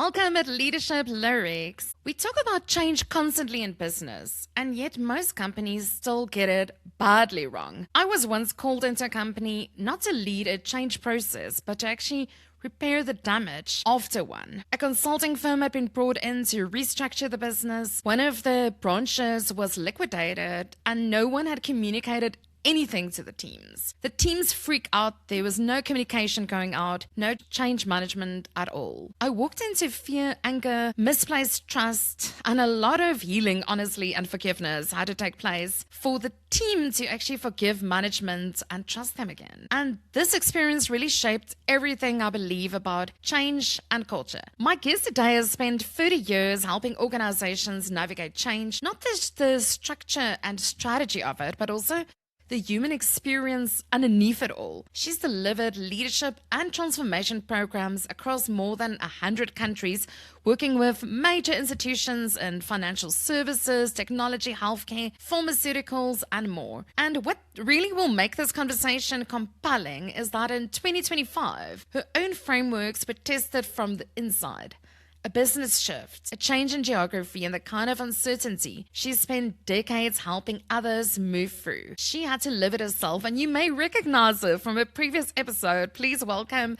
Welcome at Leadership Lyrics. We talk about change constantly in business, and yet most companies still get it badly wrong. I was once called into a company not to lead a change process, but to actually repair the damage after one. A consulting firm had been brought in to restructure the business. One of the branches was liquidated, and no one had communicated anything to the teams. The teams freak out. There was no communication going out, no change management at all. I walked into fear, anger, misplaced trust, and a lot of healing, honestly, and forgiveness had to take place for the team to actually forgive management and trust them again. And this experience really shaped everything I believe about change and culture. My guest today has spent 30 years helping organizations navigate change, not just the structure and strategy of it, but also the human experience underneath it all. She's delivered leadership and transformation programs across more than 100 countries, working with major institutions in financial services, technology, healthcare, pharmaceuticals, and more. And what really will make this conversation compelling is that in 2025, her own frameworks were tested from the inside. A business shift, a change in geography, and the kind of uncertainty she spent decades helping others move through. She had to live it herself, and you may recognize her from a previous episode. Please welcome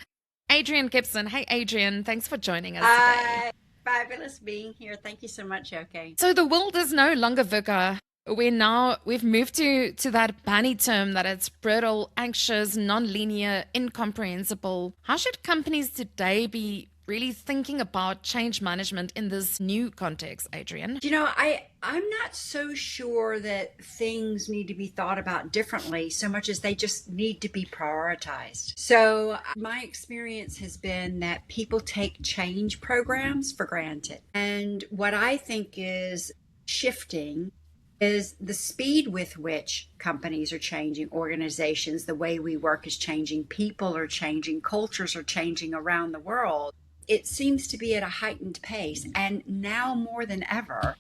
Adrienne Gibson. Hey, Adrienne, thanks for joining us today. Fabulous being here. Thank you so much, Yoke. So the world is no longer VUCA. We've moved to that BANI term that it's brittle, anxious, non-linear, incomprehensible. How should companies today be really thinking about change management in this new context, Adrienne? You know, I'm not so sure that things need to be thought about differently so much as they just need to be prioritized. So my experience has been that people take change programs for granted. And what I think is shifting is the speed with which companies are changing, organizations, the way we work is changing, people are changing, cultures are changing around the world. It seems to be at a heightened pace, and now more than ever,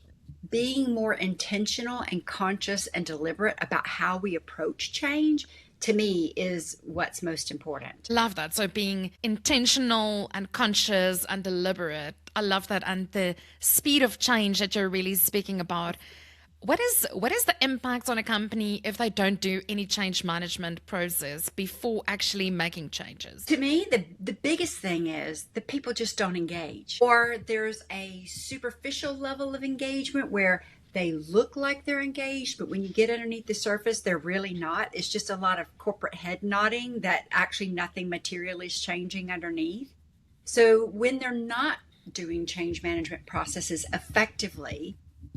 being more intentional and conscious and deliberate about how we approach change, to me, is what's most important. Love that. So being intentional and conscious and deliberate. I love that. And the speed of change that you're really speaking about. What is the impact on a company if they don't do any change management process before actually making changes? To me, the biggest thing is that people just don't engage. Or there's a superficial level of engagement where they look like they're engaged, but when you get underneath the surface, they're really not. It's just a lot of corporate head nodding that actually nothing material is changing underneath. So when they're not doing change management processes effectively,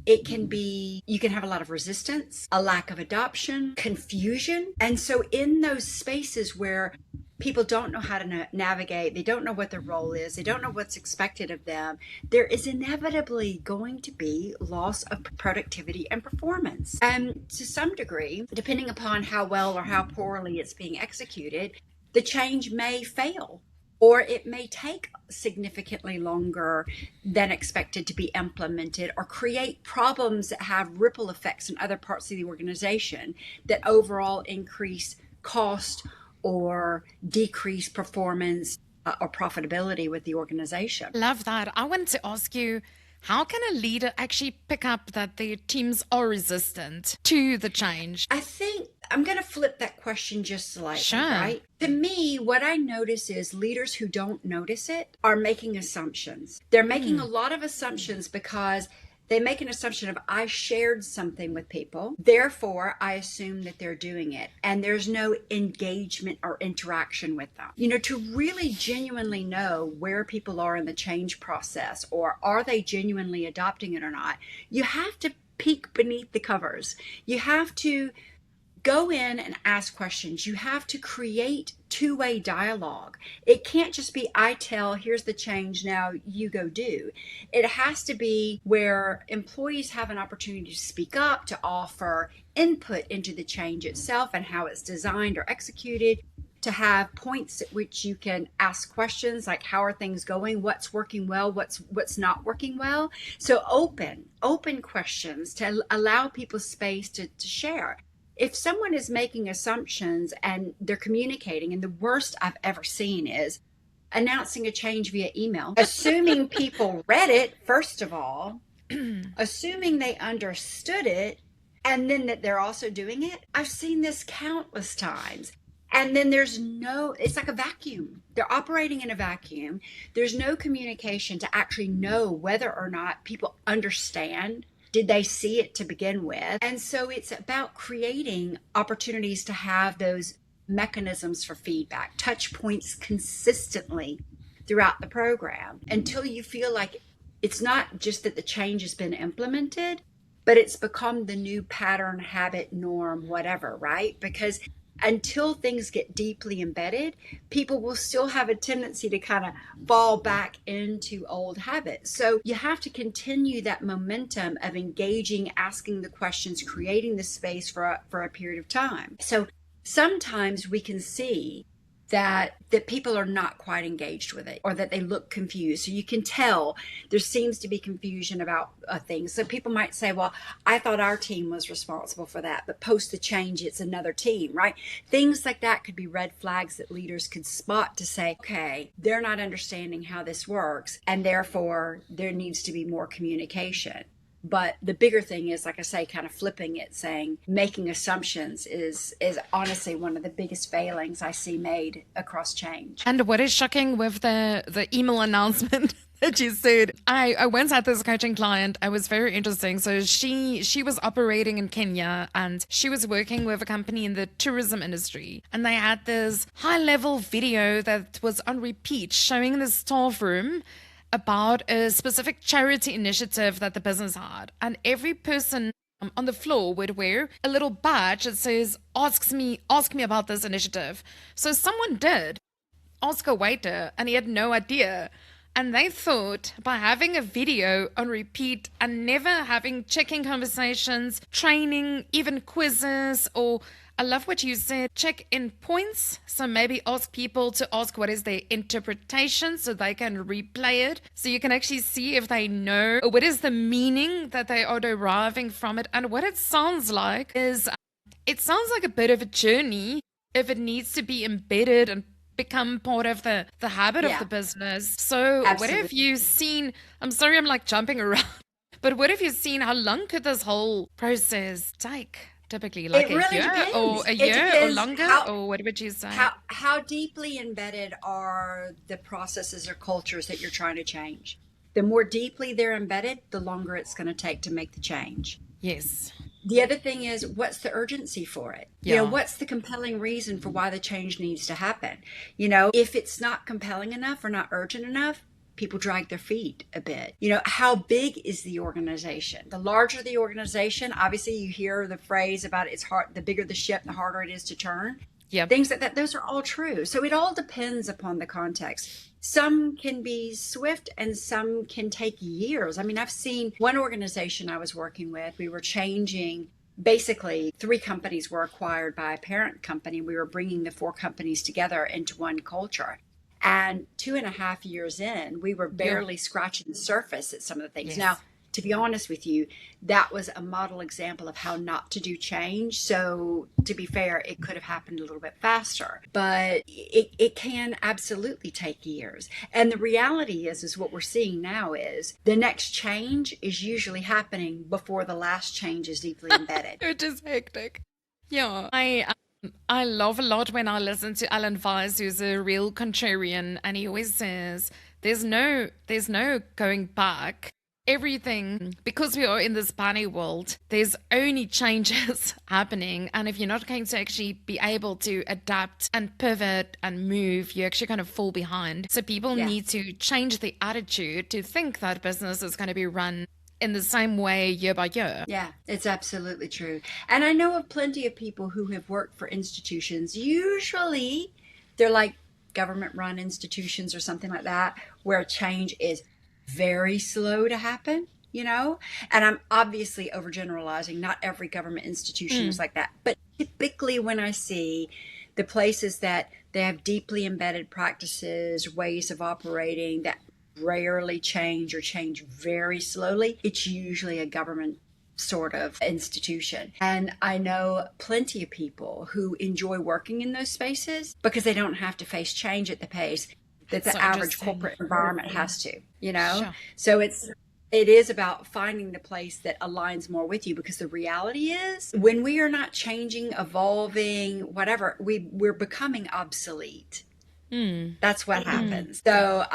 you can have a lot of resistance, a lack of adoption, confusion. And so in those spaces where people don't know how to navigate, they don't know what their role is, they don't know what's expected of them, there is inevitably going to be loss of productivity and performance. And to some degree, depending upon how well or how poorly it's being executed, the change may fail. Or it may take significantly longer than expected to be implemented, or create problems that have ripple effects in other parts of the organization that overall increase cost or decrease performance or profitability with the organization. Love that. I wanted to ask you, how can a leader actually pick up that their teams are resistant to the change? I think I'm going to flip that question just slightly, Sure. right? To me, what I notice is leaders who don't notice it are making assumptions. They're making a lot of assumptions because they make an assumption of, I shared something with people, therefore I assume that they're doing it. And there's no engagement or interaction with them. You know, to really genuinely know where people are in the change process, or are they genuinely adopting it or not, you have to peek beneath the covers. You have to go in and ask questions. You have to create two-way dialogue. It can't just be, I tell, here's the change, now you go do. It has to be where employees have an opportunity to speak up, to offer input into the change itself and how it's designed or executed, to have points at which you can ask questions like, how are things going? What's working well? What's not working well? So open questions to allow people space to share. If someone is making assumptions and they're communicating, and the worst I've ever seen is announcing a change via email, assuming people read it, first of all, assuming they understood it, and then that they're also doing it. I've seen this countless times. And then it's like a vacuum. They're operating in a vacuum. There's no communication to actually know whether or not people understand. Did they see it to begin with? And so it's about creating opportunities to have those mechanisms for feedback, touch points consistently throughout the program until you feel like it's not just that the change has been implemented, but it's become the new pattern, habit, norm, whatever, right? Because until things get deeply embedded, people will still have a tendency to kind of fall back into old habits. So you have to continue that momentum of engaging, asking the questions, creating the space for a period of time. So sometimes we can see that people are not quite engaged with it, or that they look confused. So you can tell there seems to be confusion about things. So people might say, well, I thought our team was responsible for that, but post the change, it's another team, right? Things like that could be red flags that leaders could spot to say, okay, they're not understanding how this works, and therefore there needs to be more communication. But the bigger thing is, like I say, kind of flipping it, saying making assumptions is honestly one of the biggest failings I see made across change. And what is shocking with the email announcement that you said, I once had this coaching client. I was very interesting. So she was operating in Kenya, and she was working with a company in the tourism industry. And they had this high level video that was on repeat showing the staff room about a specific charity initiative that the business had. And every person on the floor would wear a little badge that says, ask me about this initiative. So someone did ask a waiter, and he had no idea. And they thought by having a video on repeat and never having checking conversations, training, even quizzes, or I love what you said, check-in points. So maybe ask people to ask what is their interpretation so they can replay it. So you can actually see if they know what is the meaning that they are deriving from it. And what it sounds like is, it sounds like a bit of a journey if it needs to be embedded and become part of the habit of the business. So Absolutely. What have you seen? I'm sorry, I'm like jumping around. But what have you seen? How long could this whole process take? Typically, like it really a year depends. or a year or longer, or what would you say? How deeply embedded are the processes or cultures that you're trying to change? The more deeply they're embedded, the longer it's going to take to make the change. Yes. The other thing is, what's the urgency for it? Yeah. You know, what's the compelling reason for why the change needs to happen? You know, if it's not compelling enough or not urgent enough, people drag their feet a bit. You know, how big is the organization? The larger the organization, obviously you hear the phrase about it's hard, the bigger the ship, the harder it is to turn. Yep. Things like that, those are all true. So it all depends upon the context. Some can be swift and some can take years. I mean, I've seen one organization I was working with, we were changing. Basically, 3 companies were acquired by a parent company. We were bringing the 4 companies together into one culture. And 2.5 years in, we were barely scratching the surface at some of the things. Yes. Now, to be honest with you, that was a model example of how not to do change. So to be fair, it could have happened a little bit faster, but it can absolutely take years. And the reality is what we're seeing now is the next change is usually happening before the last change is deeply embedded. It is hectic. Yeah. I love a lot when I listen to Alan Weiss, who's a real contrarian, and he always says, there's no going back. Everything, because we are in this BANI world, there's only changes happening. And if you're not going to actually be able to adapt and pivot and move, you actually kind of fall behind. So people need to change the attitude to think that business is going to be run in the same way year by year. Yeah, it's absolutely true. And I know of plenty of people who have worked for institutions. Usually they're like government-run institutions or something like that, where change is very slow to happen, you know? And I'm obviously overgeneralizing. Not every government institution is like that. But typically when I see the places that they have deeply embedded practices, ways of operating that rarely change or change very slowly, it's usually a government sort of institution. And I know plenty of people who enjoy working in those spaces because they don't have to face change at the pace that the So average interesting. corporate environment has to, you know? Sure. So it is about finding the place that aligns more with you, because the reality is when we are not changing, evolving, whatever, we're becoming obsolete. That's what happens. So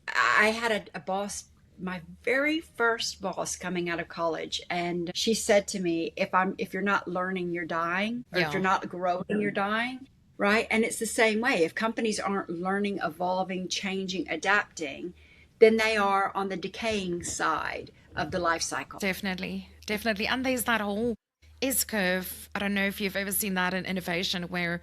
I had a boss, my very first boss coming out of college, and she said to me, if you're not learning, you're dying, or if you're Yeah. not growing, you're dying. Right. And it's the same way. If companies aren't learning, evolving, changing, adapting, then they are on the decaying side of the life cycle. Definitely. Definitely. And there's that whole S curve. I don't know if you've ever seen that in innovation where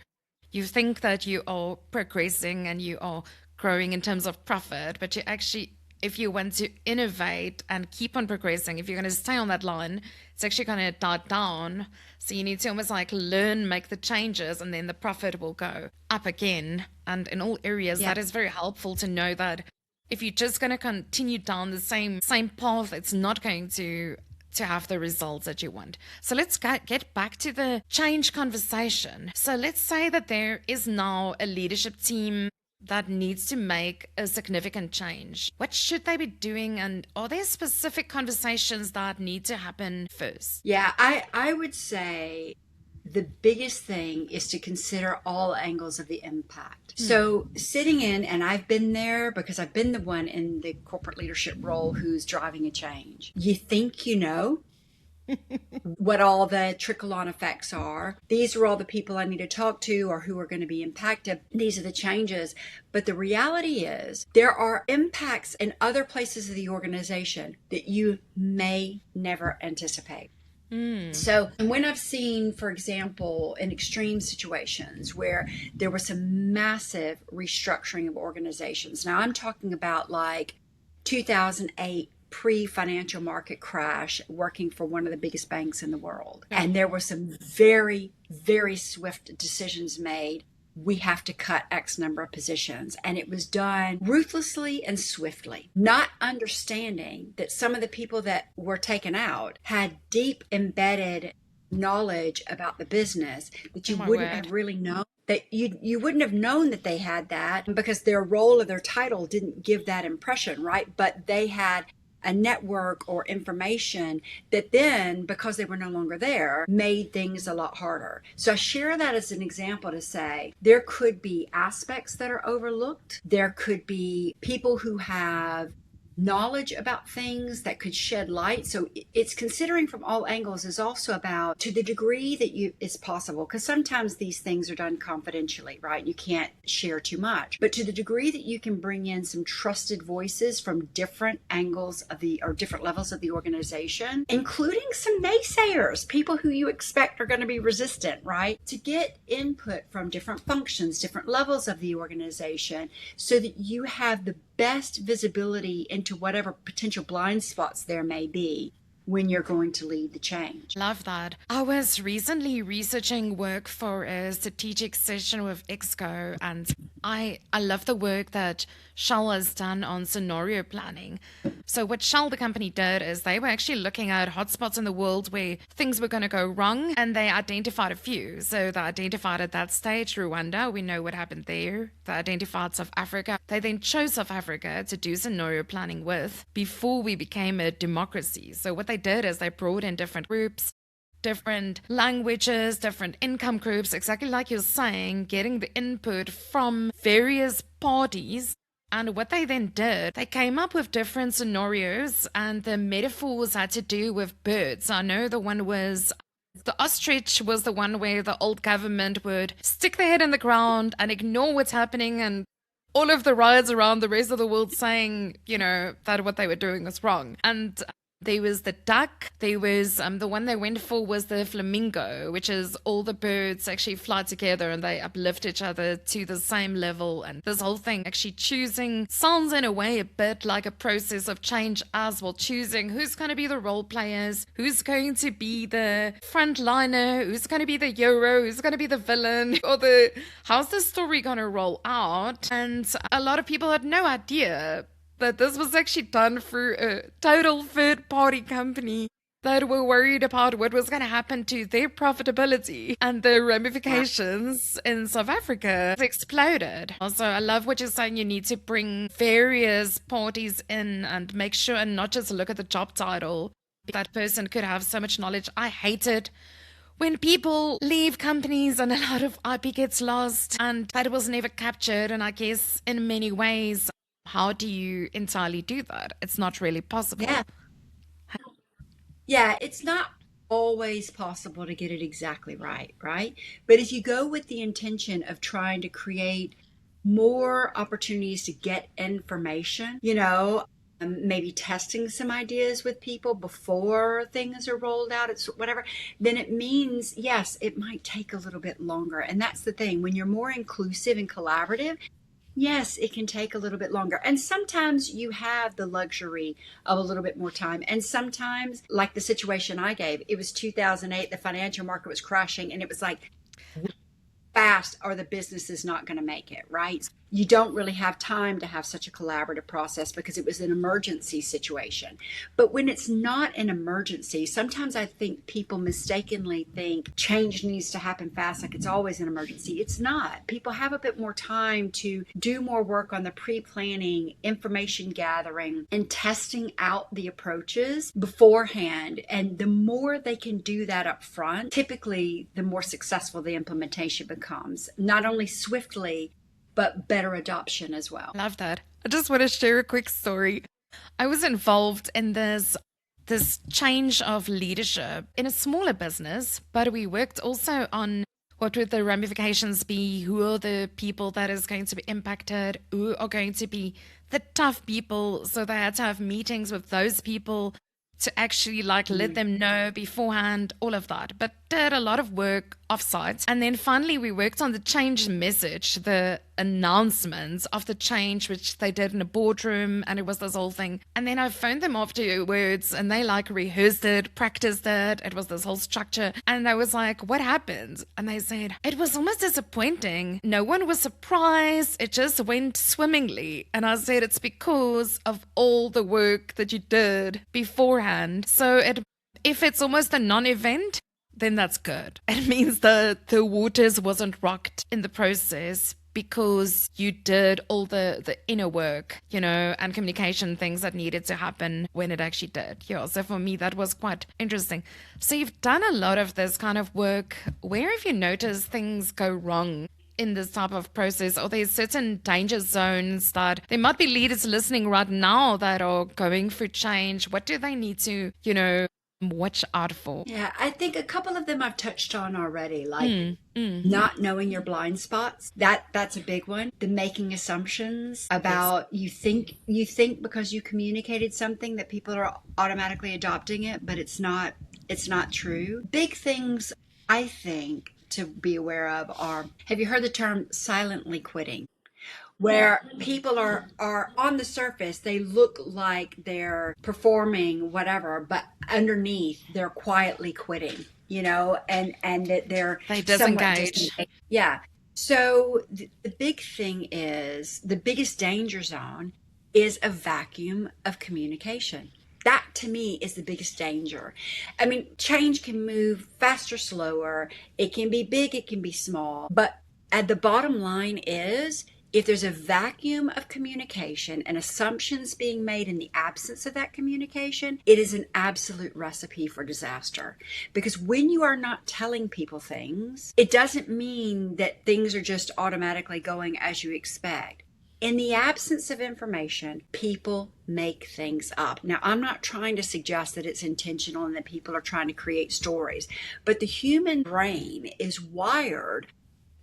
you think that you are progressing and you are growing in terms of profit, but you actually, if you want to innovate and keep on progressing, if you're going to stay on that line, it's actually going to die down. So you need to almost like learn, make the changes, and then the profit will go up again. And in all areas, Yeah. that is very helpful to know that if you're just going to continue down the same path, it's not going to have the results that you want. So let's get back to the change conversation. So let's say that there is now a leadership team that needs to make a significant change. What should they be doing, and are there specific conversations that need to happen first? Yeah, I would say the biggest thing is to consider all angles of the impact. So sitting in, and I've been there because I've been the one in the corporate leadership role who's driving a change. You think you know what all the trickle-on effects are. These are all the people I need to talk to or who are going to be impacted. These are the changes. But the reality is there are impacts in other places of the organization that you may never anticipate. So when I've seen, for example, in extreme situations where there was some massive restructuring of organizations, now I'm talking about like 2008 pre-financial market crash, working for one of the biggest banks in the world. And there were some very, very swift decisions made. We have to cut X number of positions. And it was done ruthlessly and swiftly, not understanding that some of the people that were taken out had deep embedded knowledge about the business that you wouldn't have really known. That you wouldn't have known that they had that because their role or their title didn't give that impression, right? But they had a network or information that then, because they were no longer there, made things a lot harder. So I share that as an example to say there could be aspects that are overlooked. There could be people who have knowledge about things that could shed light. So it's considering from all angles is also about to the degree that it's possible, because sometimes these things are done confidentially, right? You can't share too much, but to the degree that you can bring in some trusted voices from different angles of or different levels of the organization, including some naysayers, people who you expect are going to be resistant, right? To get input from different functions, different levels of the organization, so that you have the best visibility into whatever potential blind spots there may be when you're going to lead the change. Love that. I was recently researching work for a strategic session with Exco, and I love the work that Shell has done on scenario planning. So what Shell, the company, did is they were actually looking at hotspots in the world where things were going to go wrong, and they identified a few. So they identified at that stage Rwanda. We know what happened there. They identified South Africa. They then chose South Africa to do scenario planning with before we became a democracy. So what they did is they brought in different groups, different languages, different income groups, exactly like you're saying, getting the input from various parties. And what they then did, they came up with different scenarios, and the metaphors had to do with birds. I know the one was the ostrich was the one where the old government would stick their head in the ground and ignore what's happening, and all of the riots around the rest of the world saying, that what they were doing was wrong. And there was the duck. There was the one they went for was the flamingo, which is all the birds actually fly together and they uplift each other to the same level. And this whole thing actually choosing sounds in a way a bit like a process of change as well, choosing who's going to be the role players, who's going to be the frontliner, who's going to be the hero, who's going to be the villain, or how's the story going to roll out. And a lot of people had no idea that this was actually done through a total third-party company that were worried about what was going to happen to their profitability, and the Yeah. ramifications in South Africa exploded. Also, I love what you're saying. You need to bring various parties in and make sure and not just look at the job title. That person could have so much knowledge. I hate it when people leave companies and a lot of IP gets lost and that was never captured. And I guess in many ways, how do you entirely do that? It's not really Yeah. possible. Yeah, it's not always possible to get it exactly right, right? But if you go with the intention of trying to create more opportunities to get information, maybe testing some ideas with people before things are rolled out, it's whatever, then it means, yes, it might take a little bit longer. And that's the thing. When you're more inclusive and collaborative, yes, it can take a little bit longer. And sometimes you have the luxury of a little bit more time. And sometimes, like the situation I gave, it was 2008, the financial market was crashing, and it was like, fast or the business is not going to make it, right? You don't really have time to have such a collaborative process because it was an emergency situation. But when it's not an emergency, sometimes I think people mistakenly think change needs to happen fast, like it's always an emergency. It's not. People have a bit more time to do more work on the pre-planning, information gathering, and testing out the approaches beforehand. And the more they can do that up front, typically the more successful the implementation becomes, not only swiftly, but better adoption as well. Love that. I just want to share a quick story. I was involved in this change of leadership in a smaller business, but we worked also on what would the ramifications be, who are the people that is going to be impacted, who are going to be the tough people. So they had to have meetings with those people to actually like let them know beforehand, all of that. But did a lot of work offsite. And then finally we worked on the change message, the announcements of the change, which they did in a boardroom, and it was this whole thing. And then I phoned them afterwards and they like rehearsed it, practiced it. It was this whole structure. And I was like, what happened? And they said, it was almost disappointing. No one was surprised. It just went swimmingly. And I said, it's because of all the work that you did beforehand. So if it's almost a non-event, then that's good. It means the waters wasn't rocked in the process because you did all the inner work, and communication things that needed to happen when it actually did. Yeah, so for me, that was quite interesting. So you've done a lot of this kind of work. Where have you noticed things go wrong in this type of process? Are there certain danger zones that there might be leaders listening right now that are going through change? What do they need to, watch out for? Yeah, I think a couple of them I've touched on already, like not knowing your blind spots. That's a big one. The making assumptions about you think because you communicated something that people are automatically adopting it, but it's not true. Big things I think to be aware of are, have you heard the term silently quitting? Where people are on the surface, they look like they're performing whatever, but underneath they're quietly quitting, and that they're They somewhat disengage. yeah. So the big thing is, the biggest danger zone is a vacuum of communication. That to me is the biggest danger. I mean, change can move faster, slower. It can be big, it can be small. But at the bottom line is, if there's a vacuum of communication and assumptions being made in the absence of that communication, it is an absolute recipe for disaster. Because when you are not telling people things, it doesn't mean that things are just automatically going as you expect. In the absence of information, people make things up. Now, I'm not trying to suggest that it's intentional and that people are trying to create stories, but the human brain is wired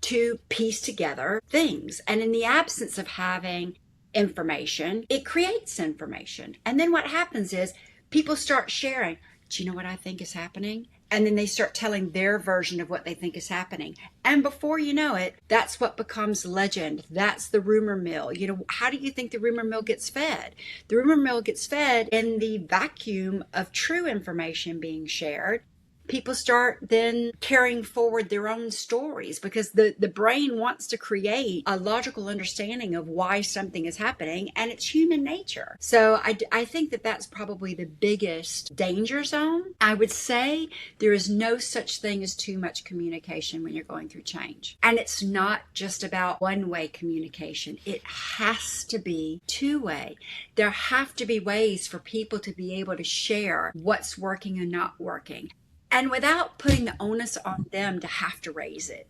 to piece together things. And in the absence of having information, it creates information. And then what happens is people start sharing, do you know what I think is happening? And then they start telling their version of what they think is happening. And before you know it, that's what becomes legend. That's the rumor mill. How do you think the rumor mill gets fed? The rumor mill gets fed in the vacuum of true information being shared. people start then carrying forward their own stories because the brain wants to create a logical understanding of why something is happening, and it's human nature. So I think that that's probably the biggest danger zone. I would say there is no such thing as too much communication when you're going through change. And it's not just about one-way communication. It has to be two-way. There have to be ways for people to be able to share what's working and not working, and without putting the onus on them to have to raise it.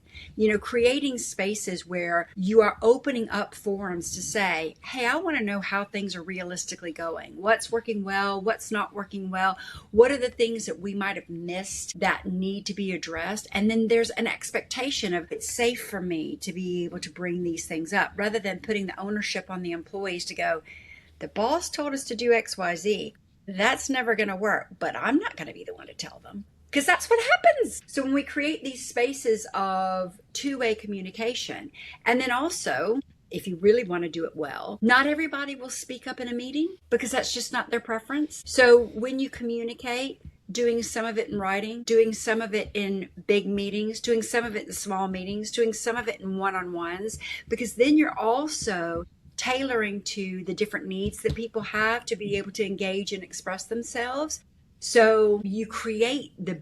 Creating spaces where you are opening up forums to say, hey, I want to know how things are realistically going. What's working well? What's not working well? What are the things that we might have missed that need to be addressed? And then there's an expectation of it's safe for me to be able to bring these things up, rather than putting the ownership on the employees to go, the boss told us to do X, Y, Z. That's never going to work, but I'm not going to be the one to tell them. Because that's what happens. So when we create these spaces of two-way communication, and then also, if you really want to do it well, not everybody will speak up in a meeting because that's just not their preference. So when you communicate, doing some of it in writing, doing some of it in big meetings, doing some of it in small meetings, doing some of it in one-on-ones, because then you're also tailoring to the different needs that people have to be able to engage and express themselves. So you create the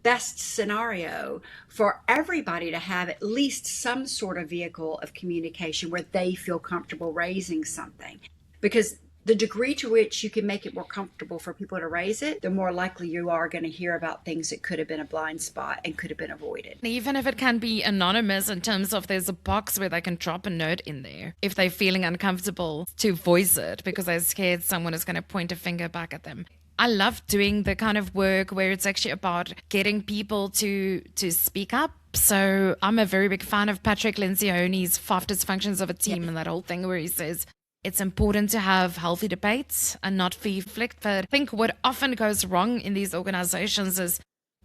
best scenario for everybody to have at least some sort of vehicle of communication where they feel comfortable raising something. Because the degree to which you can make it more comfortable for people to raise it, the more likely you are going to hear about things that could have been a blind spot and could have been avoided. Even if it can be anonymous, in terms of there's a box where they can drop a note in there if they're feeling uncomfortable to voice it because they're scared someone is going to point a finger back at them. I love doing the kind of work where it's actually about getting people to speak up. So I'm a very big fan of Patrick Lencioni's 5 Dysfunctions of a Team, and that whole thing where he says it's important to have healthy debates and not fear-flicked. But I think what often goes wrong in these organizations is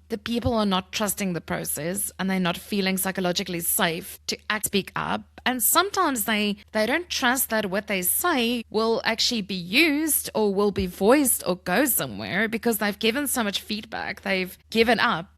the people are not trusting the process and they're not feeling psychologically safe to speak up. And sometimes they don't trust that what they say will actually be used or will be voiced or go somewhere because they've given so much feedback. They've given up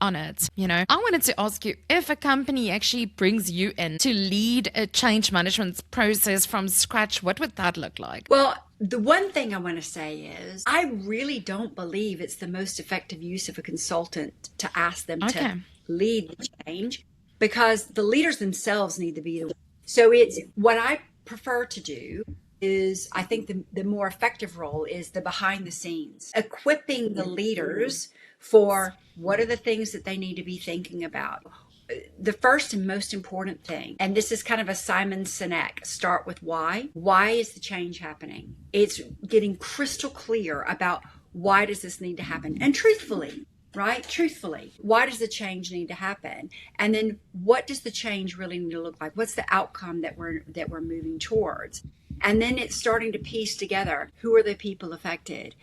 on it. I wanted to ask you, if a company actually brings you in to lead a change management process from scratch, what would that look like? Well, the one thing I want to say is I really don't believe it's the most effective use of a consultant to ask them to lead the change, because the leaders themselves need to be the one. So it's what I prefer to do is, I think the more effective role is the behind the scenes, equipping the leaders for what are the things that they need to be thinking about. The first and most important thing, and this is kind of a Simon Sinek, start with why. Why is the change happening? It's getting crystal clear about why does this need to happen? And truthfully, right? Truthfully, why does the change need to happen? And then what does the change really need to look like? What's the outcome that we're moving towards? And then it's starting to piece together, who are the people affected?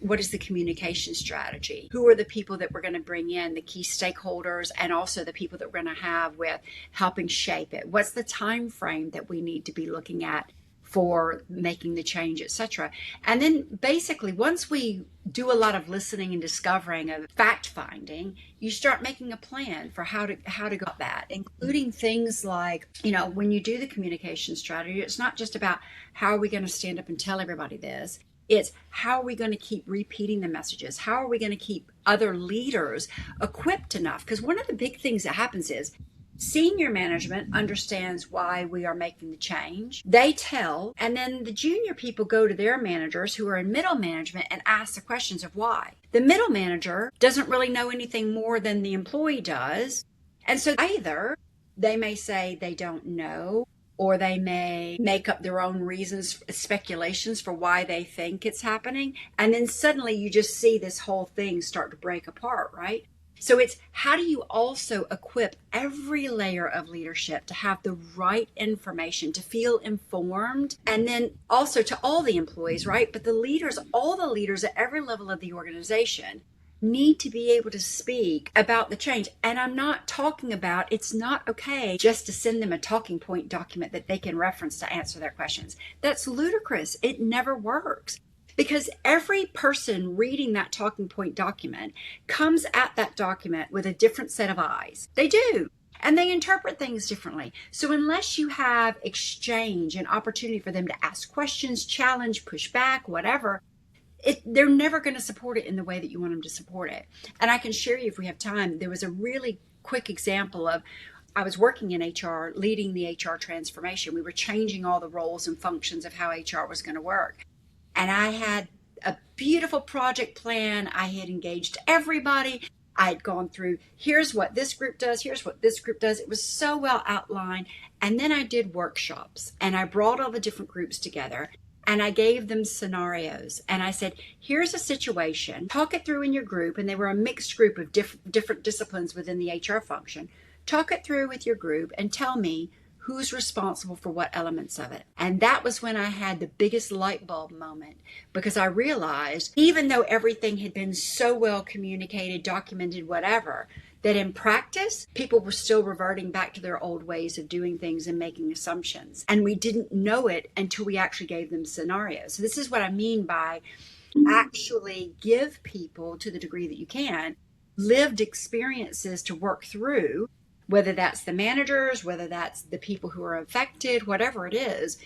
What is the communication strategy? Who are the people that we're going to bring in, the key stakeholders, and also the people that we're going to have with helping shape it? What's the time frame that we need to be looking at for making the change, etc.? And then basically, once we do a lot of listening and discovering of fact finding, you start making a plan for how to go about that, including things like, when you do the communication strategy, it's not just about how are we going to stand up and tell everybody this. It's how are we going to keep repeating the messages? How are we going to keep other leaders equipped enough? Because one of the big things that happens is senior management understands why we are making the change. They tell, and then the junior people go to their managers who are in middle management and ask the questions of why. The middle manager doesn't really know anything more than the employee does. And so either they may say they don't know, or they may make up their own reasons, speculations for why they think it's happening. And then suddenly you just see this whole thing start to break apart, right? So it's how do you also equip every layer of leadership to have the right information, to feel informed, and then also to all the employees, right? But the leaders, all the leaders at every level of the organization need to be able to speak about the change. And I'm not talking about, it's not okay just to send them a talking point document that they can reference to answer their questions. That's ludicrous. It never works. Because every person reading that talking point document comes at that document with a different set of eyes. They do. And they interpret things differently. So unless you have exchange and opportunity for them to ask questions, challenge, push back, whatever, they're never going to support it in the way that you want them to support it. And I can share you, if we have time, there was a really quick example of, I was working in HR, leading the HR transformation. We were changing all the roles and functions of how HR was going to work. And I had a beautiful project plan. I had engaged everybody. I had gone through, here's what this group does, here's what this group does. It was so well outlined. And then I did workshops, and I brought all the different groups together, and I gave them scenarios. And I said, here's a situation, talk it through in your group. And they were a mixed group of different disciplines within the HR function. Talk it through with your group and tell me who's responsible for what elements of it. And that was when I had the biggest light bulb moment, because I realized, even though everything had been so well communicated, documented, whatever, that in practice, people were still reverting back to their old ways of doing things and making assumptions. And we didn't know it until we actually gave them scenarios. So this is what I mean by actually give people, to the degree that you can, lived experiences to work through, whether that's the managers, whether that's the people who are affected, whatever it is.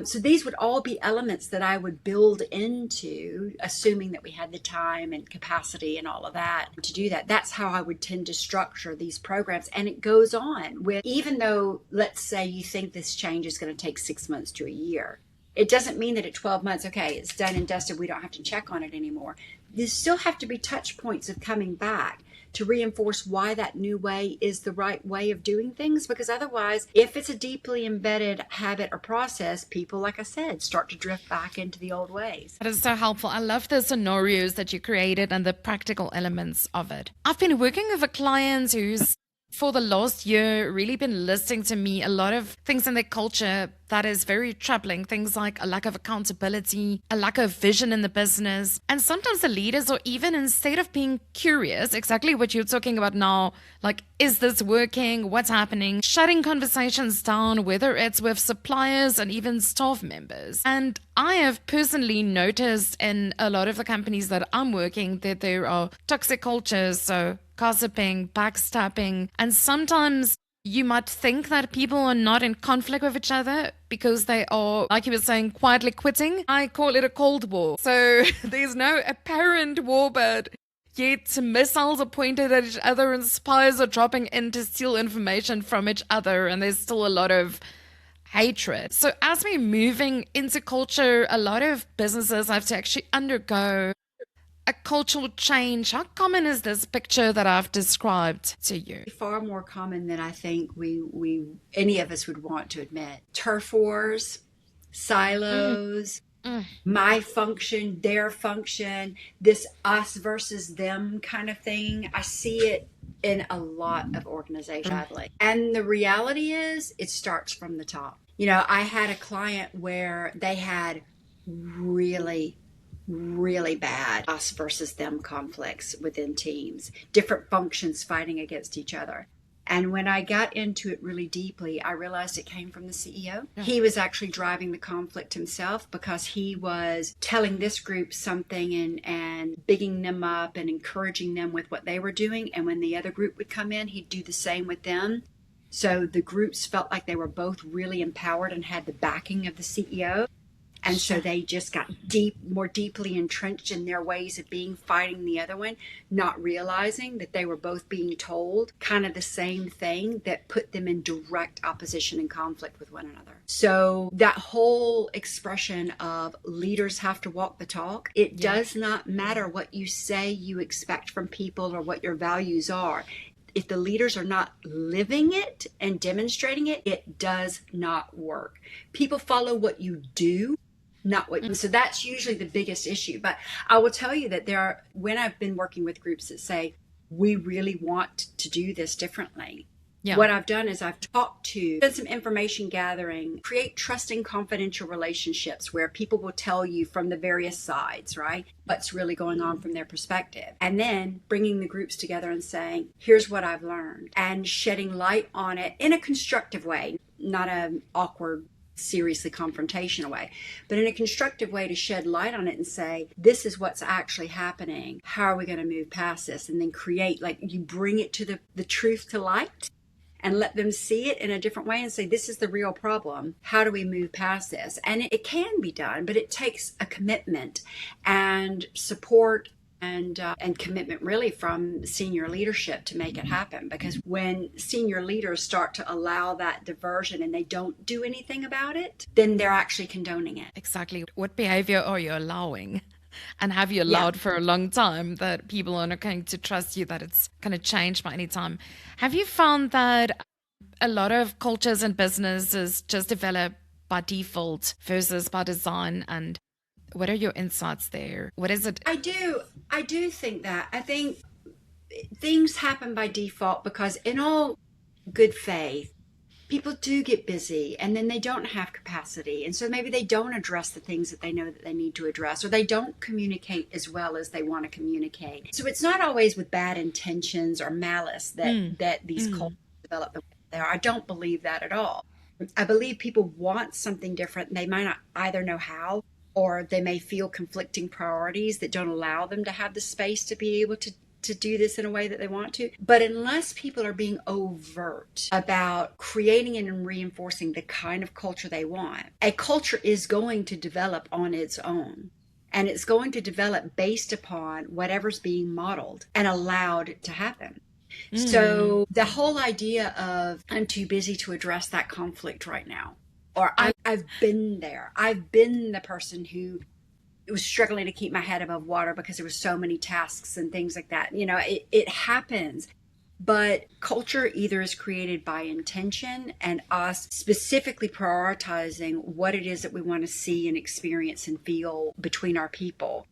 So these would all be elements that I would build into, assuming that we had the time and capacity and all of that to do that. That's how I would tend to structure these programs. And it goes on with, even though, let's say you think this change is going to take 6 months to a year, it doesn't mean that at 12 months, okay, it's done and dusted, we don't have to check on it anymore. There still have to be touch points of coming back to reinforce why that new way is the right way of doing things. Because otherwise, if it's a deeply embedded habit or process, people, like I said, start to drift back into the old ways. That is so helpful. I love the scenarios that you created and the practical elements of it. I've been working with a client who's for the last year really been listing to me a lot of things in their culture that is very troubling. Things like a lack of accountability, a lack of vision in the business. And sometimes the leaders are even, instead of being curious, exactly what you're talking about now, like, is this working? What's happening? Shutting conversations down, whether it's with suppliers and even staff members. And I have personally noticed in a lot of the companies that I'm working that there are toxic cultures, so gossiping, backstabbing, and sometimes you might think that people are not in conflict with each other because they are, like you were saying, quietly quitting. I call it a cold war. So there's no apparent war, but yet missiles are pointed at each other and spies are dropping in to steal information from each other, and there's still a lot of hatred. So as we're moving into culture, a lot of businesses have to actually undergo a cultural change. How common is this picture that I've described to you? Far more common than I think we any of us would want to admit. Turf wars, silos, my function, their function, this us versus them kind of thing. I see it in a lot of organizations. And the reality is, it starts from the top. You know, I had a client where they had really bad us versus them conflicts within teams, different functions fighting against each other. And when I got into it really deeply, I realized it came from the CEO. Yeah. He was actually driving the conflict himself because he was telling this group something and bigging them up and encouraging them with what they were doing. And when the other group would come in, he'd do the same with them. So the groups felt like they were both really empowered and had the backing of the CEO. And so they just got more deeply entrenched in their ways of being, fighting the other one, not realizing that they were both being told kind of the same thing that put them in direct opposition and conflict with one another. So that whole expression of leaders have to walk the talk, it does not matter what you say you expect from people or what your values are. If the leaders are not living it and demonstrating it, it does not work. People follow what you do, not what. So that's usually the biggest issue. But I will tell you that when I've been working with groups that say, we really want to do this differently. Yeah. What I've done is I've done some information gathering, create trusting, confidential relationships where people will tell you from the various sides, right, what's really going on from their perspective. And then bringing the groups together and saying, here's what I've learned, and shedding light on it in a constructive way, not an awkward seriously confrontational way, but in a constructive way to shed light on it and say, this is what's actually happening. How are we going to move past this? And then create, like, you bring it to the truth to light and let them see it in a different way and say, this is the real problem. How do we move past this? And it can be done, but it takes a commitment and support and commitment really from senior leadership to make it happen. Because when senior leaders start to allow that diversion and they don't do anything about it, then they're actually condoning it. Exactly. What behavior are you allowing? And have you allowed for a long time that people are not going to trust you, that it's going to change by any time? Have you found that a lot of cultures and businesses just develop by default versus by design? And what are your insights there? What is it? I do think that. I think things happen by default because in all good faith, people do get busy and then they don't have capacity. And so maybe they don't address the things that they know that they need to address, or they don't communicate as well as they want to communicate. So it's not always with bad intentions or malice that these cultures develop the way they are. I don't believe that at all. I believe people want something different and they might not either know how, or they may feel conflicting priorities that don't allow them to have the space to be able to do this in a way that they want to. But unless people are being overt about creating and reinforcing the kind of culture they want, a culture is going to develop on its own. And it's going to develop based upon whatever's being modeled and allowed to happen. So the whole idea of, I'm too busy to address that conflict right now, or I've been there. I've been the person who was struggling to keep my head above water because there were so many tasks and things like that. You know, it happens. But culture either is created by intention and us specifically prioritizing what it is that we want to see and experience and feel between our people,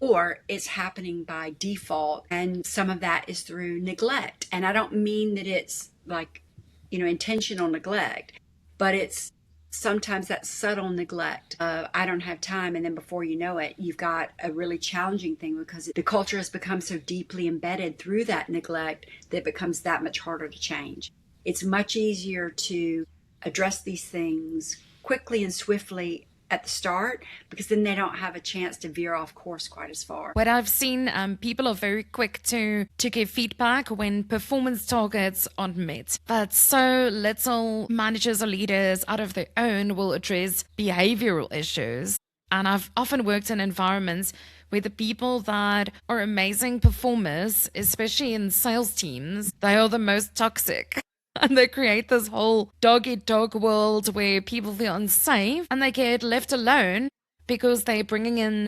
or it's happening by default. And some of that is through neglect. And I don't mean that it's like, intentional neglect, but it's sometimes that subtle neglect of, I don't have time. And then before you know it, you've got a really challenging thing because the culture has become so deeply embedded through that neglect that it becomes that much harder to change. It's much easier to address these things quickly and swiftly at the start, because then they don't have a chance to veer off course quite as far. What I've seen, people are very quick to give feedback when performance targets aren't met. But so little managers or leaders out of their own will address behavioral issues. And I've often worked in environments where the people that are amazing performers, especially in sales teams, they are the most toxic. And they create this whole dog-eat-dog world where people feel unsafe and they get left alone because they're bringing in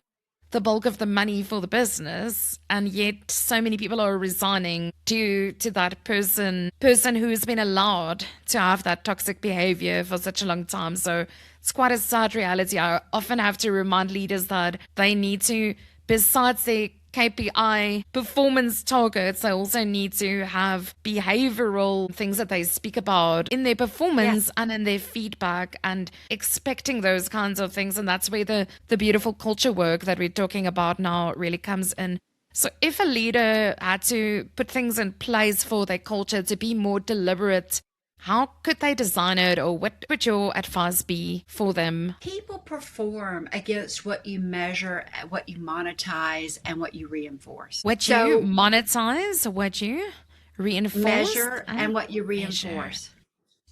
the bulk of the money for the business. And yet so many people are resigning due to that person who's been allowed to have that toxic behavior for such a long time. So it's quite a sad reality. I often have to remind leaders that they need to, besides their KPI performance targets, they also need to have behavioral things that they speak about in their performance and in their feedback, and expecting those kinds of things. And that's where the beautiful culture work that we're talking about now really comes in. So if a leader had to put things in place for their culture to be more deliberate, how could they design it, or what would your advice be for them? People perform against what you measure, what you monetize, and what you reinforce. What you monetize, what you reinforce. Measure and what you reinforce.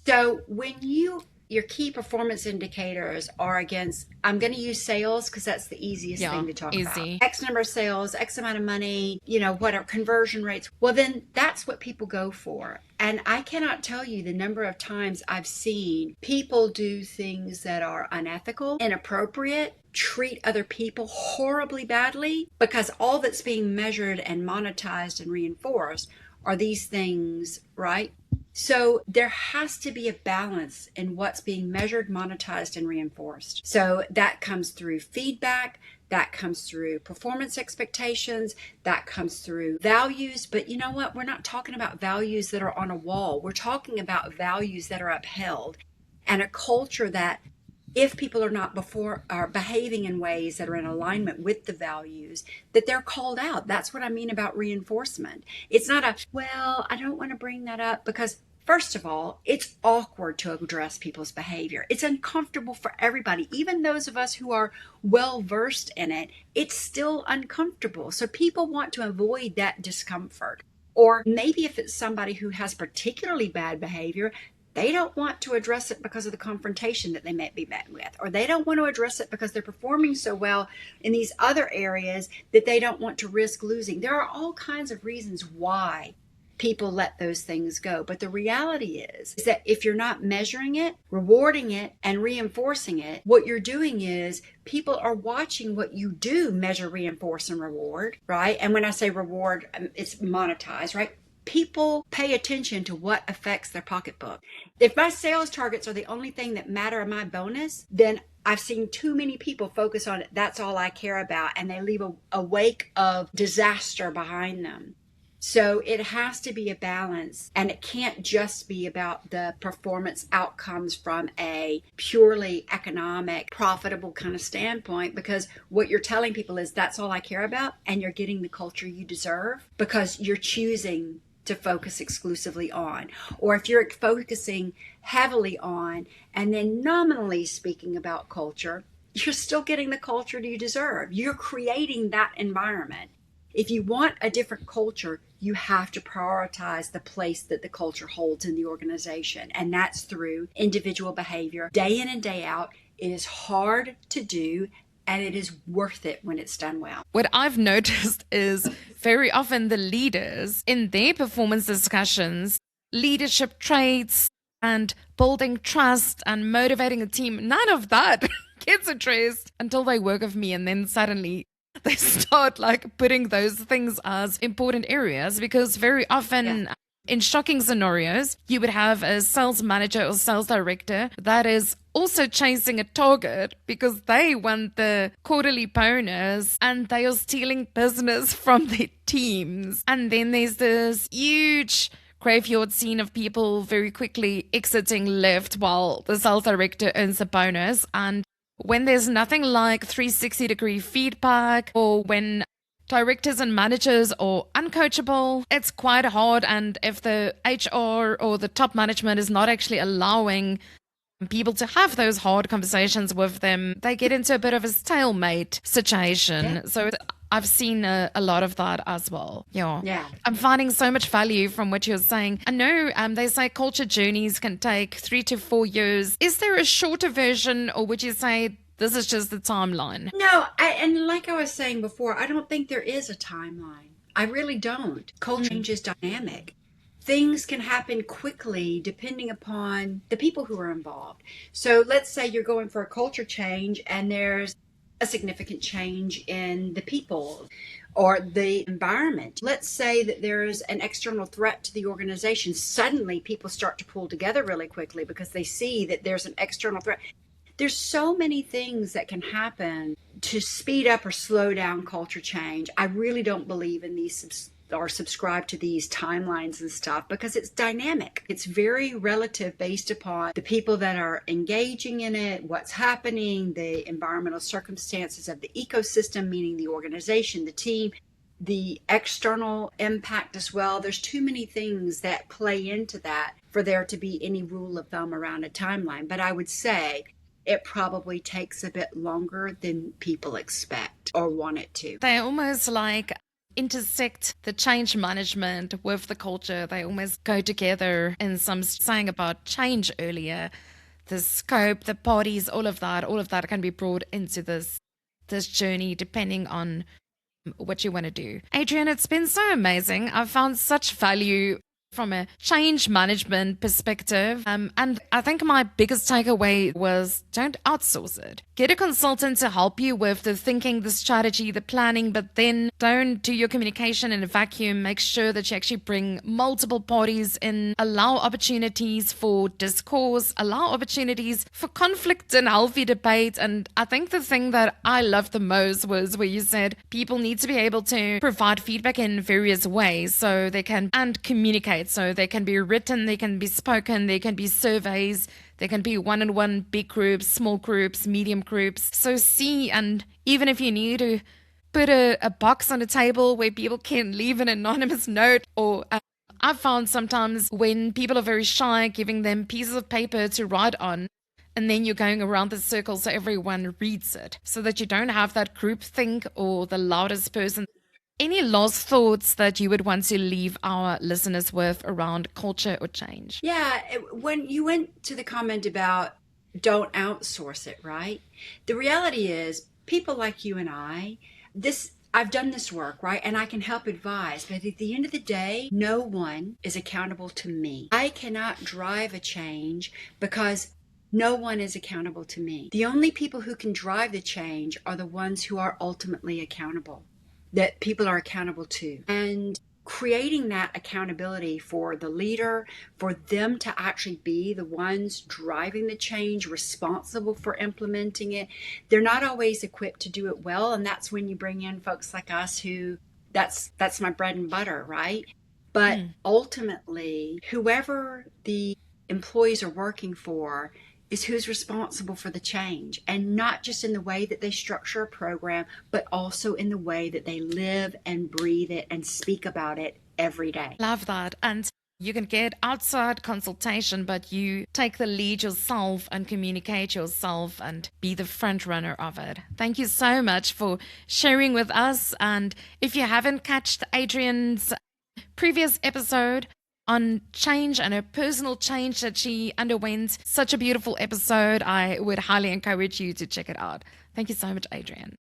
So when your key performance indicators are against, I'm going to use sales because that's the easiest thing to talk about. X number of sales, X amount of money, whatever, conversion rates. Well, then that's what people go for. And I cannot tell you the number of times I've seen people do things that are unethical, inappropriate, treat other people horribly badly, because all that's being measured and monetized and reinforced are these things, right? So there has to be a balance in what's being measured, monetized, and reinforced. So that comes through feedback, that comes through performance expectations, that comes through values. But you know what? We're not talking about values that are on a wall. We're talking about values that are upheld, and a culture that, if people are behaving in ways that are in alignment with the values, that they're called out. That's what I mean about reinforcement. It's not I don't want to bring that up, because First of all, it's awkward to address people's behavior. It's uncomfortable for everybody, even those of us who are well versed in it. It's still uncomfortable. So people want to avoid that discomfort. Or maybe if it's somebody who has particularly bad behavior, they don't want to address it because of the confrontation that they might be met with, or they don't want to address it because they're performing so well in these other areas that they don't want to risk losing. There are all kinds of reasons why people let those things go. But the reality is that if you're not measuring it, rewarding it, and reinforcing it, what you're doing is people are watching what you do measure, reinforce, and reward, right? And when I say reward, it's monetized, right? People pay attention to what affects their pocketbook. If my sales targets are the only thing that matter in my bonus, then I've seen too many people focus on it. That's all I care about. And they leave a wake of disaster behind them. So it has to be a balance, and it can't just be about the performance outcomes from a purely economic, profitable kind of standpoint, because what you're telling people is that's all I care about, and you're getting the culture you deserve because you're choosing to focus exclusively on. Or if you're focusing heavily on and then nominally speaking about culture, you're still getting the culture you deserve. You're creating that environment. If you want a different culture, you have to prioritize the place that the culture holds in the organization. And that's through individual behavior, day in and day out. It is hard to do, and it is worth it when it's done well. What I've noticed is very often the leaders in their performance discussions, leadership traits and building trust and motivating a team, none of that gets addressed until they work with me, and then suddenly they start like putting those things as important areas, because very often in shocking scenarios, you would have a sales manager or sales director that is also chasing a target because they want the quarterly bonus and they are stealing business from their teams. And then there's this huge graveyard scene of people very quickly exiting left while the sales director earns a bonus. And when there's nothing like 360-degree feedback, or when directors and managers are uncoachable, it's quite hard. And if the HR or the top management is not actually allowing people to have those hard conversations with them, they get into a bit of a stalemate situation. Yeah. So I've seen a lot of that as well. Yeah. I'm finding so much value from what you're saying. I know they say culture journeys can take 3 to 4 years. Is there a shorter version, or would you say this is just the timeline? No, and like I was saying before, I don't think there is a timeline. I really don't. Culture change is dynamic. Things can happen quickly depending upon the people who are involved. So let's say you're going for a culture change and there's a significant change in the people or the environment. Let's say that there's an external threat to the organization. Suddenly people start to pull together really quickly because they see that there's an external threat. There's so many things that can happen to speed up or slow down culture change. I really don't believe in these or subscribe to these timelines and stuff because it's dynamic. It's very relative based upon the people that are engaging in it, what's happening, the environmental circumstances of the ecosystem, meaning the organization, the team, the external impact as well. There's too many things that play into that for there to be any rule of thumb around a timeline. But I would say it probably takes a bit longer than people expect or want it to. They almost like intersect the change management with the culture. They almost go together. In some saying about change earlier, the scope, the parties, all of that can be brought into this journey depending on what you want to do. Adrienne, it's been so amazing. I've found such value from a change management perspective. And I think my biggest takeaway was don't outsource it. Get a consultant to help you with the thinking, the strategy, the planning, but then don't do your communication in a vacuum. Make sure that you actually bring multiple parties in, allow opportunities for discourse, allow opportunities for conflict and healthy debate. And I think the thing that I loved the most was where you said people need to be able to provide feedback in various ways so they can and communicate. So they can be written, they can be spoken, they can be surveys, they can be one-on-one, big groups, small groups, medium groups. So see, and even if you need to put a box on the table where people can leave an anonymous note or I've found sometimes when people are very shy, giving them pieces of paper to write on, and then you're going around the circle so everyone reads it, so that you don't have that group think or the loudest person. Any last thoughts that you would want to leave our listeners with around culture or change? Yeah, when you went to the comment about don't outsource it, right? The reality is people like you and I've done this work, right? And I can help advise, but at the end of the day, no one is accountable to me. I cannot drive a change because no one is accountable to me. The only people who can drive the change are the ones who are ultimately accountable, that people are accountable to. And creating that accountability for the leader, for them to actually be the ones driving the change, responsible for implementing it. They're not always equipped to do it well. And that's when you bring in folks like us who that's my bread and butter, right? But ultimately, whoever the employees are working for is who's responsible for the change, and not just in the way that they structure a program, but also in the way that they live and breathe it and speak about it every day. Love that. And you can get outside consultation, but you take the lead yourself and communicate yourself and be the front runner of it. Thank you so much for sharing with us. And if you haven't catched Adrienne's previous episode on change and her personal change that she underwent, such a beautiful episode, I would highly encourage you to check it out. Thank you so much, Adrienne.